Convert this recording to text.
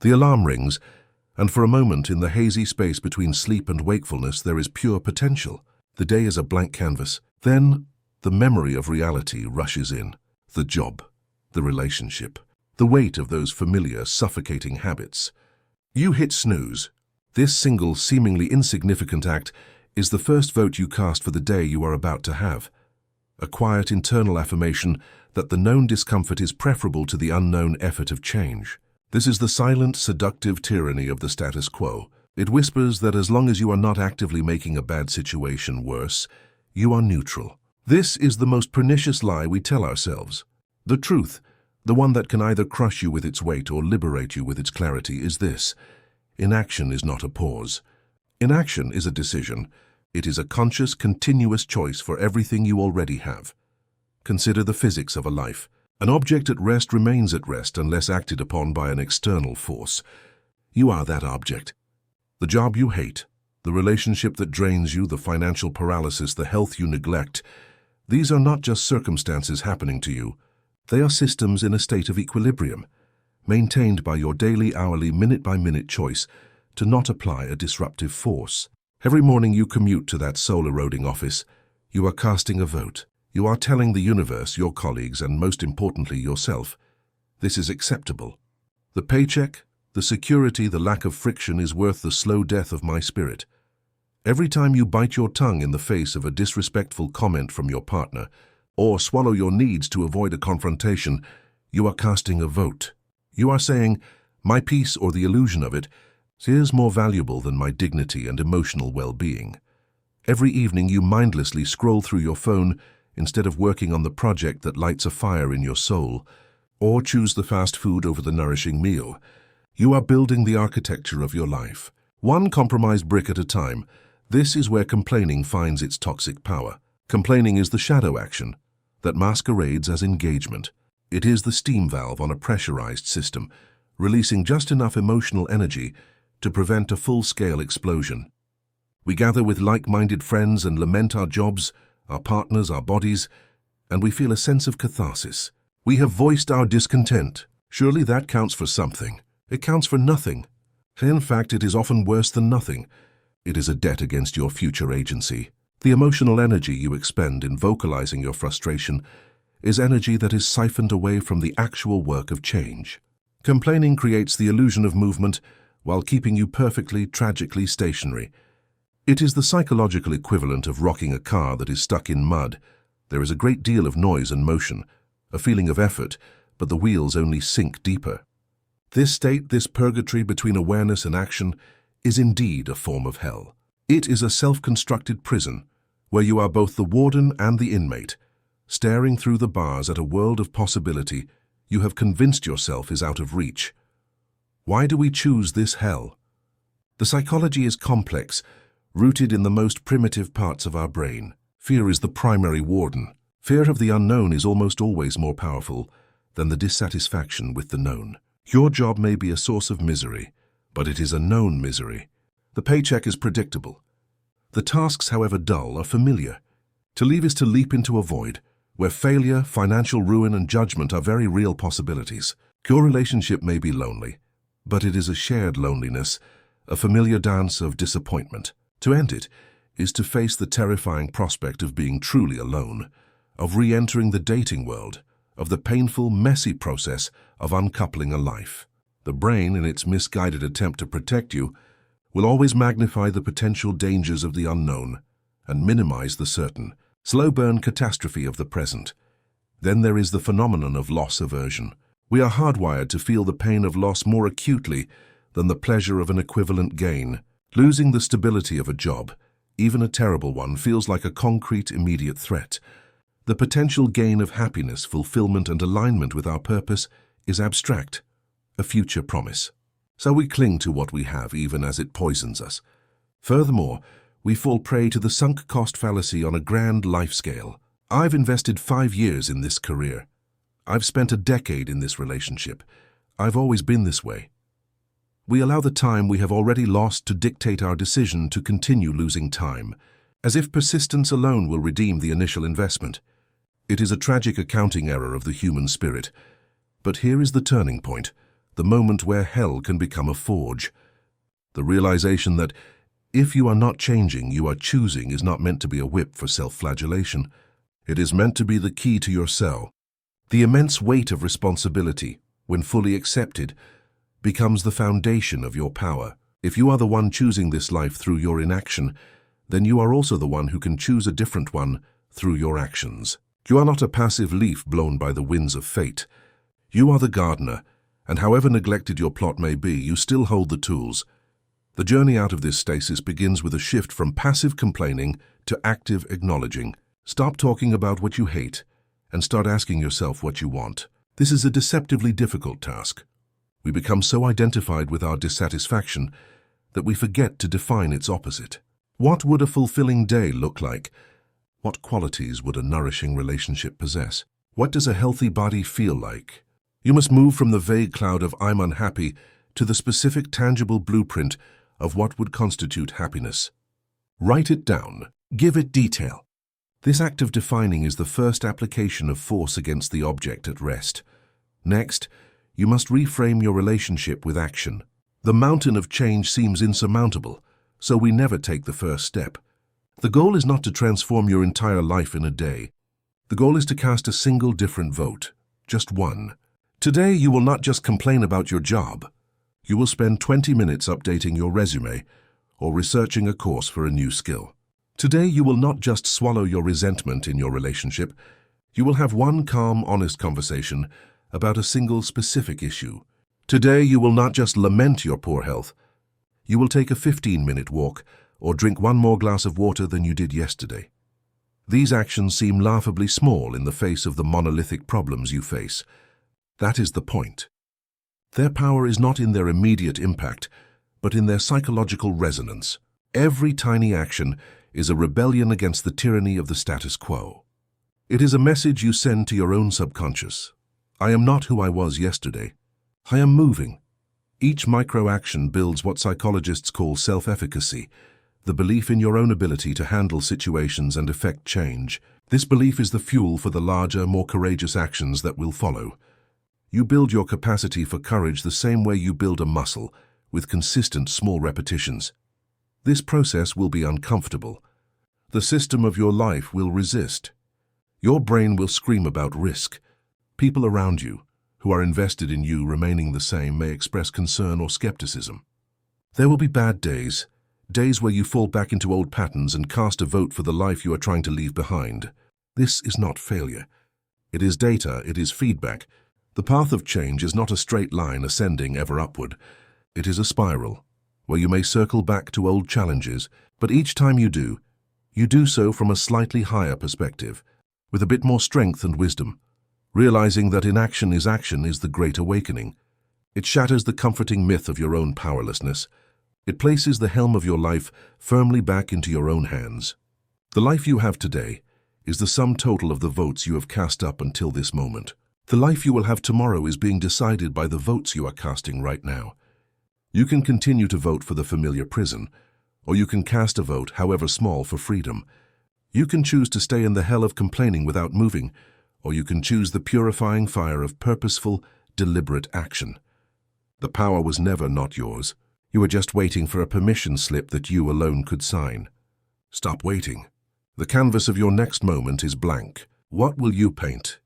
The alarm rings, and for a moment in the hazy space between sleep and wakefulness there is pure potential. The day is a blank canvas. Then the memory of reality rushes in. The job, the relationship, the weight of those familiar, suffocating habits. You hit snooze. This single, seemingly insignificant act is the first vote you cast for the day you are about to have. A quiet internal affirmation that the known discomfort is preferable to the unknown effort of change. This is the silent, seductive tyranny of the status quo. It whispers that as long as you are not actively making a bad situation worse, you are neutral. This is the most pernicious lie we tell ourselves. The truth, the one that can either crush you with its weight or liberate you with its clarity, is this: inaction is not a pause. Inaction is a decision. It is a conscious, continuous choice for everything you already have. Consider the physics of a life. An object at rest remains at rest unless acted upon by an external force. You are that object. The job you hate, the relationship that drains you, the financial paralysis, the health you neglect, these are not just circumstances happening to you. They are systems in a state of equilibrium, maintained by your daily, hourly, minute-by-minute choice to not apply a disruptive force. Every morning you commute to that soul-eroding office, you are casting a vote. You are telling the universe, your colleagues, and most importantly yourself, this is acceptable. The paycheck, the security, the lack of friction is worth the slow death of my spirit. Every time you bite your tongue in the face of a disrespectful comment from your partner, or swallow your needs to avoid a confrontation, you are casting a vote. You are saying, my peace or the illusion of it is more valuable than my dignity and emotional well-being. Every evening you mindlessly scroll through your phone instead of working on the project that lights a fire in your soul, or choose the fast food over the nourishing meal. You are building the architecture of your life, one compromised brick at a time. This is where complaining finds its toxic power. Complaining is the shadow action that masquerades as engagement. It is the steam valve on a pressurized system, releasing just enough emotional energy to prevent a full-scale explosion. We gather with like-minded friends and lament our jobs, our partners, our bodies, and we feel a sense of catharsis. We have voiced our discontent. Surely that counts for something. It counts for nothing. In fact, it is often worse than nothing. It is a debt against your future agency. The emotional energy you expend in vocalizing your frustration is energy that is siphoned away from the actual work of change. Complaining creates the illusion of movement while keeping you perfectly, tragically stationary. It is the psychological equivalent of rocking a car that is stuck in mud. There is a great deal of noise and motion, a feeling of effort, but the wheels only sink deeper. This state, this purgatory between awareness and action, is indeed a form of hell. It is a self-constructed prison, where you are both the warden and the inmate, staring through the bars at a world of possibility you have convinced yourself is out of reach. Why do we choose this hell? The psychology is complex, rooted in the most primitive parts of our brain. Fear is the primary warden. Fear of the unknown is almost always more powerful than the dissatisfaction with the known. Your job may be a source of misery, but it is a known misery. The paycheck is predictable. The tasks, however dull, are familiar. To leave is to leap into a void, where failure, financial ruin, and judgment are very real possibilities. Your relationship may be lonely, but it is a shared loneliness, a familiar dance of disappointment. To end it is to face the terrifying prospect of being truly alone, of re-entering the dating world, of the painful, messy process of uncoupling a life. The brain, in its misguided attempt to protect you, will always magnify the potential dangers of the unknown and minimize the certain, slow-burn catastrophe of the present. Then there is the phenomenon of loss aversion. We are hardwired to feel the pain of loss more acutely than the pleasure of an equivalent gain. Losing the stability of a job, even a terrible one, feels like a concrete, immediate threat. The potential gain of happiness, fulfillment, and alignment with our purpose is abstract, a future promise. So we cling to what we have even as it poisons us. Furthermore, we fall prey to the sunk cost fallacy on a grand life scale. I've invested 5 years in this career. I've spent a decade in this relationship. I've always been this way. We allow the time we have already lost to dictate our decision to continue losing time, as if persistence alone will redeem the initial investment. It is a tragic accounting error of the human spirit. But here is the turning point. the moment where hell can become a forge. The realization that if you are not changing, you are choosing is not meant to be a whip for self-flagellation. It is meant to be the key to your cell. The immense weight of responsibility, when fully accepted, becomes the foundation of your power. If you are the one choosing this life through your inaction, then you are also the one who can choose a different one through your actions. You are not a passive leaf blown by the winds of fate. You are the gardener, and however neglected your plot may be, you still hold the tools. The journey out of this stasis begins with a shift from passive complaining to active acknowledging. Stop talking about what you hate and start asking yourself what you want. This is a deceptively difficult task. We become so identified with our dissatisfaction that we forget to define its opposite. What would a fulfilling day look like? What qualities would a nourishing relationship possess? What does a healthy body feel like? You must move from the vague cloud of "I'm unhappy" to the specific, tangible blueprint of what would constitute happiness. Write it down. Give it detail. This act of defining is the first application of force against the object at rest. Next, you must reframe your relationship with action. The mountain of change seems insurmountable, so we never take the first step. The goal is not to transform your entire life in a day. The goal is to cast a single different vote, just one. Today, you will not just complain about your job. You will spend 20 minutes updating your resume or researching a course for a new skill. Today, you will not just swallow your resentment in your relationship. You will have one calm, honest conversation about a single specific issue. Today, you will not just lament your poor health. You will take a 15-minute walk or drink one more glass of water than you did yesterday. These actions seem laughably small in the face of the monolithic problems you face. That is the point. Their power is not in their immediate impact, but in their psychological resonance. Every tiny action is a rebellion against the tyranny of the status quo. It is a message you send to your own subconscious. I am not who I was yesterday. I am moving. Each micro-action builds what psychologists call self-efficacy, the belief in your own ability to handle situations and effect change. This belief is the fuel for the larger, more courageous actions that will follow. You build your capacity for courage the same way you build a muscle, with consistent small repetitions. This process will be uncomfortable. The system of your life will resist. Your brain will scream about risk. People around you, who are invested in you remaining the same, may express concern or skepticism. There will be bad days, days where you fall back into old patterns and cast a vote for the life you are trying to leave behind. This is not failure. It is data, it is feedback. The path of change is not a straight line ascending ever upward. It is a spiral, where you may circle back to old challenges, but each time you do so from a slightly higher perspective, with a bit more strength and wisdom. Realizing that inaction is action is the great awakening. It shatters the comforting myth of your own powerlessness. It places the helm of your life firmly back into your own hands. The life you have today is the sum total of the votes you have cast up until this moment. The life you will have tomorrow is being decided by the votes you are casting right now. You can continue to vote for the familiar prison, or you can cast a vote, however small, for freedom. You can choose to stay in the hell of complaining without moving, or you can choose the purifying fire of purposeful, deliberate action. The power was never not yours. You were just waiting for a permission slip that you alone could sign. Stop waiting. The canvas of your next moment is blank. What will you paint?